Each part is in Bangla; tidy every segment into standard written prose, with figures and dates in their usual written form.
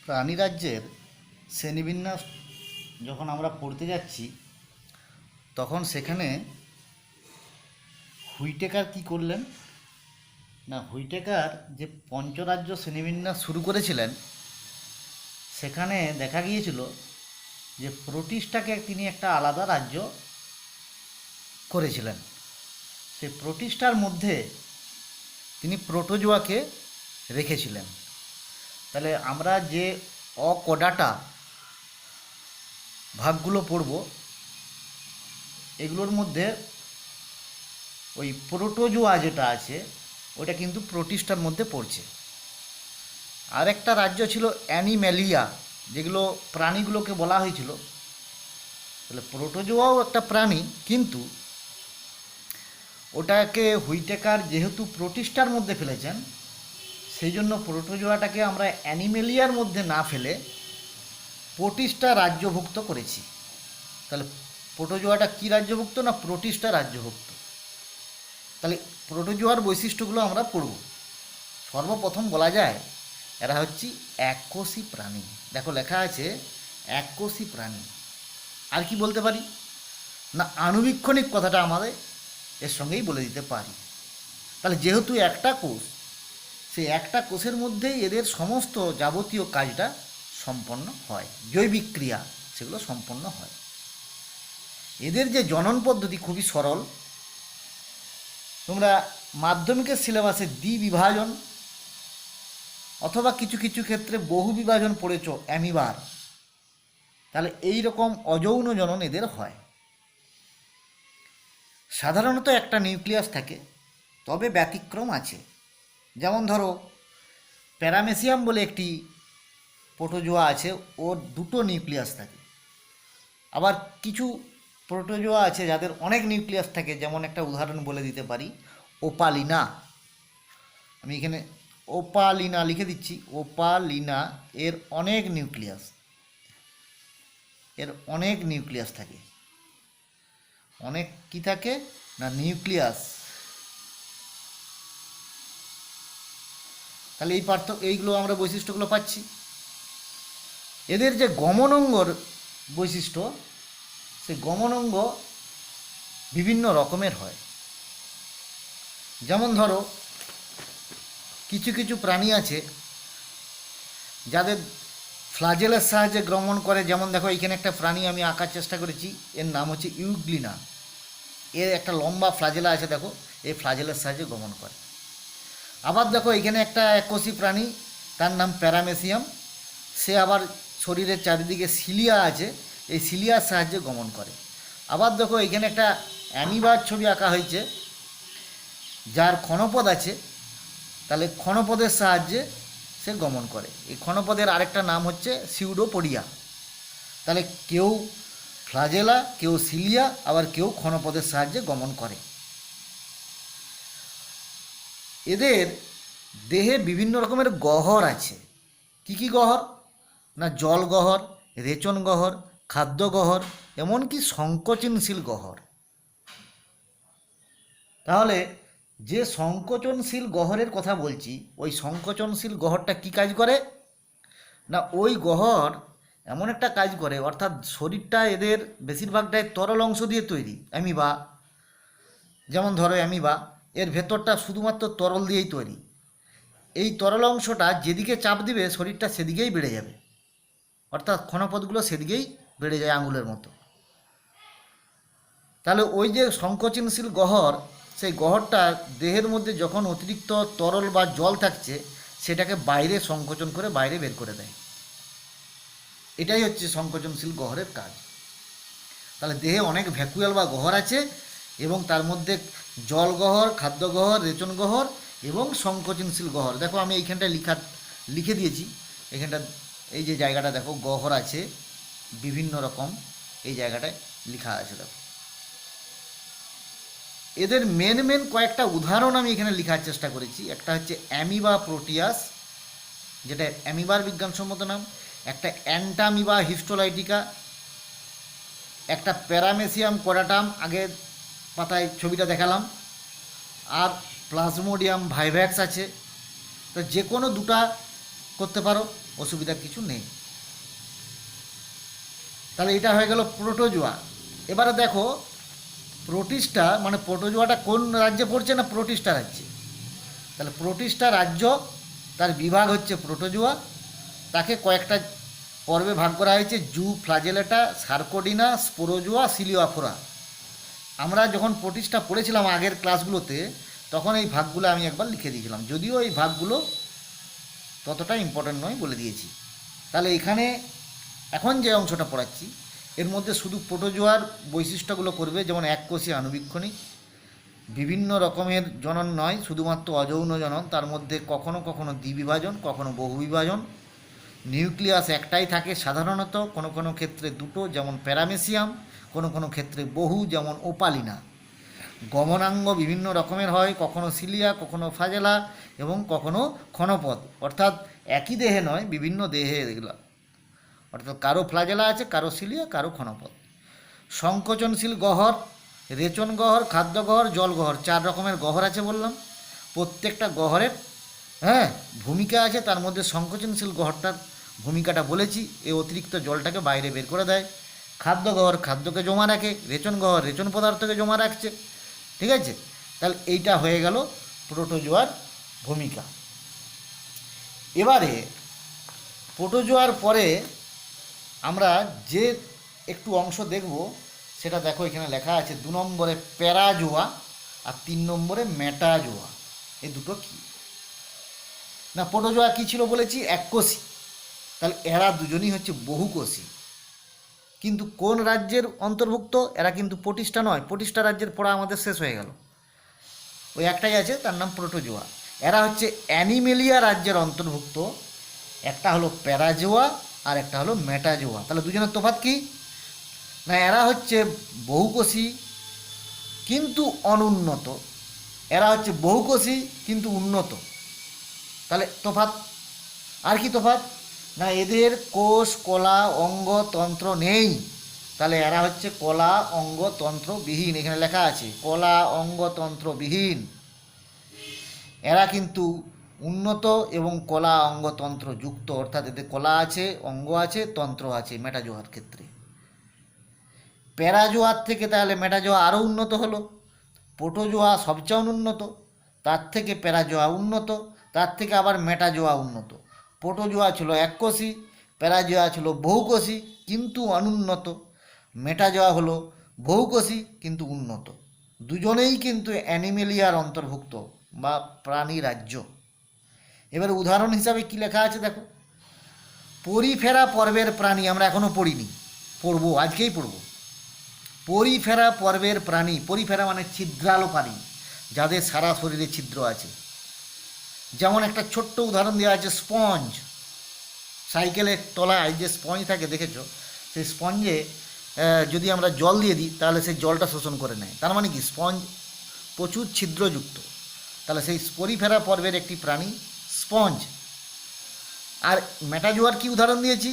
প্রাণীরাজ্যের শ্রেণীবিন্যাস যখন আমরা পড়তে যাচ্ছি তখন সেখানে হুইটেকার কি করলেন না, হুইটেকার যে পঞ্চরাজ্য শ্রেণীবিন্যাস শুরু করেছিলেন সেখানে দেখা গিয়েছিল যে প্রোটিস্টাকে তিনি একটা আলাদা রাজ্য করেছিলেন। সেই প্রোটিস্টার মধ্যে তিনি প্রোটোজোয়াকে রেখেছিলেন। তাহলে আমরা যে অকোডাটা ভাগগুলো পড়ব এগুলোর মধ্যে ওই প্রোটোজোয়া যেটা আছে ওটা কিন্তু প্রোটিস্টার মধ্যে পড়ছে। আর একটা রাজ্য ছিল অ্যানিম্যালিয়া, যেগুলো প্রাণীগুলোকে বলা হয়েছিল। তাহলে প্রোটোজোয়াও একটা প্রাণী, কিন্তু ওটাকে হুইটেকার যেহেতু প্রোটিস্টার মধ্যে ফেলেছেন সেই জন্য প্রোটোজোয়াটাকে আমরা অ্যানিমেলিয়ার মধ্যে না ফেলে প্রোটিস্টা রাজ্যভুক্ত করেছি। তাহলে প্রোটোজোয়াটা কী রাজ্যভুক্ত না প্রোটিস্টা রাজ্যভুক্ত। তাহলে প্রোটোজোয়ার বৈশিষ্ট্যগুলো আমরা পড়ব। সর্বপ্রথম বলা যায় এরা হচ্ছে এককোষী প্রাণী। দেখো লেখা আছে এককোষী প্রাণী। আর কি বলতে পারি না, আণুবীক্ষণিক কথাটা আমাদের এর সঙ্গেই বলে দিতে পারি। তাহলে যেহেতু একটা কোষ, সেই একটা কোষের মধ্যেই এদের সমস্ত যাবতীয় কাজটা সম্পন্ন হয়, জৈবিক ক্রিয়া সেগুলো সম্পন্ন হয়। এদের যে জনন পদ্ধতি খুবই সরল। তোমরা মাধ্যমিকের সিলেবাসে দ্বিবিভাজন অথবা কিছু কিছু ক্ষেত্রে বহু বিভাজন পড়েছ অ্যামিবার। তাহলে এই রকম অযৌন জনন এদের হয়। সাধারণত একটা নিউক্লিয়াস থাকে, তবে ব্যতিক্রম আছে। যেমন ধরো প্যারামেসিয়াম বলে একটি প্রোটোজোয়া আছে, ওর দুটো নিউক্লিয়াস থাকে। আবার কিছু প্রোটোজোয়া আছে যাদের অনেক নিউক্লিয়াস থাকে, যেমন একটা উদাহরণ বলে দিতে পারি ওপালিনা। আমি এখানে ওপালিনা লিখে দিচ্ছি। ওপালিনা এর অনেক নিউক্লিয়াস, এর অনেক নিউক্লিয়াস থাকে। অনেক কি থাকে না নিউক্লিয়াস। তাহলে এই এইগুলো আমরা বৈশিষ্ট্যগুলো পাচ্ছি। এদের যে গমনাঙ্গর বৈশিষ্ট্য, সেই গমনাঙ্গ বিভিন্ন রকমের হয়। যেমন ধরো কিছু কিছু প্রাণী আছে যাদের ফ্লাজেলের সাহায্যে গমন করে। যেমন দেখো এখানে একটা প্রাণী আমি আঁকার চেষ্টা করেছি, এর নাম হচ্ছে ইউগ্লিনা। এর একটা লম্বা ফ্লাজেলা আছে, দেখো এই ফ্লাজেলের সাহায্যে গমন করে। আবার দেখো এখানে একটা এককোষী প্রাণী, তার নাম প্যারামেসিয়াম। সে আবার শরীরের চারিদিকে সিলিয়া আছে, এই সিলিয়ার সাহায্যে গমন করে। আবার দেখো এখানে একটা অ্যামিবার ছবি আঁকা হয়েছে, যার ক্ষণপদ আছে। তাহলে ক্ষণপদের সাহায্যে সে গমন করে। এই ক্ষণপদের আরেকটা নাম হচ্ছে সিউডোপোডিয়া। তাহলে কেউ ফ্লাজেলা, কেউ সিলিয়া, আবার কেউ ক্ষণপদের সাহায্যে গমন করে। এদের দেহে বিভিন্ন রকমের গহ্বর আছে। কি কি গহ্বর না জল গহ্বর, রেচন গহ্বর, খাদ্য গহ্বর, এমনকি সংকোচনশীল গহ্বর। তাহলে যে সংকোচনশীল গহ্বরের কথা বলছি, ওই সংকোচনশীল গহ্বরটা কি কাজ করে না ওই গহ্বর এমন একটা কাজ করে, অর্থাৎ শরীরটা এদের বেশিরভাগটাই তরল অংশ দিয়ে তৈরি। অ্যামিবা, যেমন ধরো অ্যামিবা, এর ভেতরটা শুধুমাত্র তরল দিয়েই তৈরি। এই তরল অংশটা যেদিকে চাপ দিবে শরীরটা সেদিকেই বেড়ে যাবে, অর্থাৎ ক্ষণপদগুলো সেদিকেই বেড়ে যায় আঙুলের মতো। তাহলে ওই যে সংকোচনশীল গহ্বর, সেই গহ্বরটা দেহের মধ্যে যখন অতিরিক্ত তরল বা জল থাকছে সেটাকে বাইরে সংকোচন করে বাইরে বের করে দেয়। এটাই হচ্ছে সংকোচনশীল গহ্বরের কাজ। তাহলে দেহে অনেক ভ্যাকুয়াল বা গহ্বর আছে, এবং তার মধ্যে জল গহ্বর, খাদ্য গহ্বর, রেচন গহ্বর এবং সংকোচনশীল গহ্বর। দেখো আমি এইখানটায় লিখে দিয়েছি। এখানটা এই যে জায়গাটা দেখো গহ্বর আছে বিভিন্ন রকম, এই জায়গাটায় লেখা আছে দেখো। এদের মেন কয়েকটা উদাহরণ আমি এখানে লেখার চেষ্টা করেছি। একটা হচ্ছে অ্যামিবা প্রোটিয়াস, যেটা অ্যামিবার বিজ্ঞানসম্মত নাম। একটা অ্যান্টামিবা হিস্টোলাইটিকা, একটা প্যারামেসিয়াম কোডাটাম, আগের পাতায় ছবিটা দেখালাম, আর প্লাজমোডিয়াম ভাইভ্যাক্স আছে। তো যে কোনো দুটা করতে পারো, অসুবিধার কিছু নেই। তাহলে এটা হয়ে গেল প্রোটোজোয়া। এবারে দেখো প্রোটিস্টা মানে প্রোটোজোয়াটা কোন রাজ্যে পড়ছে না প্রোটিস্টা রাজ্যে। তাহলে প্রোটিস্টা রাজ্য, তার বিভাগ হচ্ছে প্রোটোজোয়া। তাকে কয়েকটা পর্বে ভাগ করা হয়েছে: জু, ফ্লাজেলেটা, সার্কোডিনা, স্পোরোজোয়া, সিলিওফোরা। আমরা যখন প্রোটিস্টা পড়েছিলাম আগের ক্লাসগুলোতে, তখন এই ভাগগুলো আমি একবার লিখে দিয়েছিলাম, যদিও এই ভাগগুলো ততটা ইম্পর্ট্যান্ট নয় বলে দিয়েছি। তাহলে এখানে এখন যে অংশটা পড়াচ্ছি এর মধ্যে শুধু প্রোটোজোয়ার বৈশিষ্ট্যগুলো করবে, যেমন এককোষী আণুবীক্ষণিক, বিভিন্ন রকমের জনন নয়, শুধুমাত্র অযৌন জনন, তার মধ্যে কখনো কখনো দ্বিবিভাজন, কখনো বহুবিভাজন, নিউক্লিয়াস একটাই থাকে সাধারণত, কোনো কোনো ক্ষেত্রে দুটো যেমন প্যারামেসিয়াম, কোনো কোনো ক্ষেত্রে বহু যেমন ওপালিনা। গমনাঙ্গ বিভিন্ন রকমের হয়, কখনো সিলিয়া, কখনো ফাজেলা এবং কখনো ক্ষণপদ, অর্থাৎ একই দেহে নয়, বিভিন্ন দেহে এগুলো, অর্থাৎ কারো ফ্লাজেলা আছে, কারো সিলিয়া, কারো ক্ষণপদ। সংকোচনশীল গহ্বর, রেচন গহ্বর, খাদ্য গহ্বর, জল গহ্বর, 4 রকমের গহ্বর আছে বললাম। প্রত্যেকটা গহ্বরের ভূমিকা আছে, তার মধ্যে সংকোচনশীল গহ্বরটার ভূমিকাটা বলেছি, এই অতিরিক্ত জলটাকে বাইরে বের করে দেয়। খাদ্য গহ্বর খাদ্যকে জমা রাখে, রেচন গহ্বর রেচন পদার্থকে জমা রাখছে। ঠিক আছে, তাহলে এইটা হয়ে গেল প্রোটোজোয়ার ভূমিকা। এবারে প্রোটোজোয়ার পরে আমরা যে একটু অংশ দেখব সেটা দেখো, এখানে লেখা আছে 2 নম্বরে প্যারাজোয়া আর 3 নম্বরে মেটাজোয়া। এই দুটো কি না, প্রোটোজোয়া কী ছিল বলেছি, এককোষী। তাহলে এরা দুজনই হচ্ছে বহুকোষী। কিন্তু কোন রাজ্যের অন্তর্ভুক্ত? এরা কিন্তু প্রোটিস্টা নয়, প্রোটিস্টা রাজ্যের পড়া আমাদের শেষ হয়ে গেল, ওই একটাই আছে, তার নাম প্রোটোজোয়া। এরা হচ্ছে অ্যানিমেলিয়া রাজ্যের অন্তর্ভুক্ত, একটা হলো প্যারাজোয়া আর একটা হলো মেটাজোয়া। তাহলে দুজনের তফাৎ কি না, এরা হচ্ছে বহুকোষী কিন্তু অনুন্নত, এরা হচ্ছে বহুকোষী কিন্তু উন্নত। তাহলে তফাৎ, আর কি তফাৎ না, এদের কোষ কলা অঙ্গ তন্ত্র নেই। তাহলে এরা হচ্ছে কলা অঙ্গ তন্ত্রবিহীন, এখানে লেখা আছে কলা অঙ্গ তন্ত্রবিহীন। এরা কিন্তু উন্নত এবং কলা অঙ্গতন্ত্র যুক্ত, অর্থাৎ এতে কলা আছে, অঙ্গ আছে, তন্ত্র আছে মেটাজোয়ার ক্ষেত্রে। প্যারাজোয়ার থেকে তাহলে মেটাজোয়া আরও উন্নত হলো। প্রোটোজোয়া সবচেয়ে অনুন্নত, তার থেকে প্যারাজোয়া উন্নত, তার থেকে আবার মেটাজোয়া উন্নত। প্রোটোজোয়া ছিল এককোষী, প্যারাজোয়া ছিল বহুকোষী কিন্তু অনুন্নত, মেটাজোয়া হলো বহুকোষী কিন্তু উন্নত। দুজনেই কিন্তু অ্যানিমেলিয়ার অন্তর্ভুক্ত বা প্রাণী রাজ্য। এবার উদাহরণ হিসাবে কি লেখা আছে দেখো, পরিফেরা পর্বের প্রাণী, আমরা এখনও পড়িনি, পড়বো, আজকেই পড়বো। পরিফেরা পর্বের প্রাণী, পরিফেরা মানে ছিদ্রালো প্রাণী, যাদের সারা শরীরে ছিদ্র আছে। যেমন একটা ছোট্ট উদাহরণ দেওয়া আছে, স্পঞ্জ। সাইকেলের তলায় যে স্পঞ্জ থাকে দেখেছো, সেই স্পঞ্জে যদি আমরা জল দিয়ে দিই তাহলে সেই জলটা শোষণ করে নেয়, তার মানে কি স্পঞ্জ প্রচুর ছিদ্রযুক্ত। তাহলে সেই পরিফেরা পর্বের একটি প্রাণী স্পঞ্জ। আর মেটাজোয়ার কি উদাহরণ দিয়েছি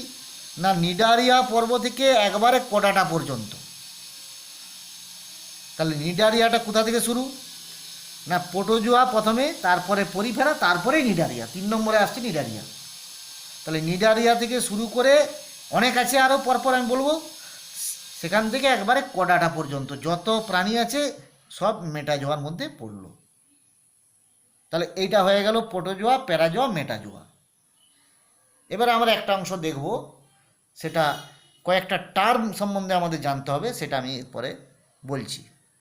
না, নিডারিয়া পর্ব থেকে একবারে কডাটা পর্যন্ত। তাহলে নিডারিয়াটা কোথা থেকে শুরু না, প্রোটোজোয়া প্রথমে, তারপরে পরিফেরা, তারপরে নিডারিয়া, 3 নম্বরে আসছে নিডারিয়া। তাহলে নিডারিয়া থেকে শুরু করে অনেক আছে আরও, পরপর আমি বলবো, সেখান থেকে একবারে কডাটা পর্যন্ত যত প্রাণী আছে সব মেটাজোয়ার মধ্যে পড়ল। তাহলে এইটা হয়ে গেল প্রোটোজোয়া, প্যারাজোয়া, মেটাজোয়া। এবার আমরা একটা অংশ দেখব, সেটা কয়েকটা টার্ম সম্বন্ধে আমাদের জানতে হবে, সেটা আমি এরপরে বলছি।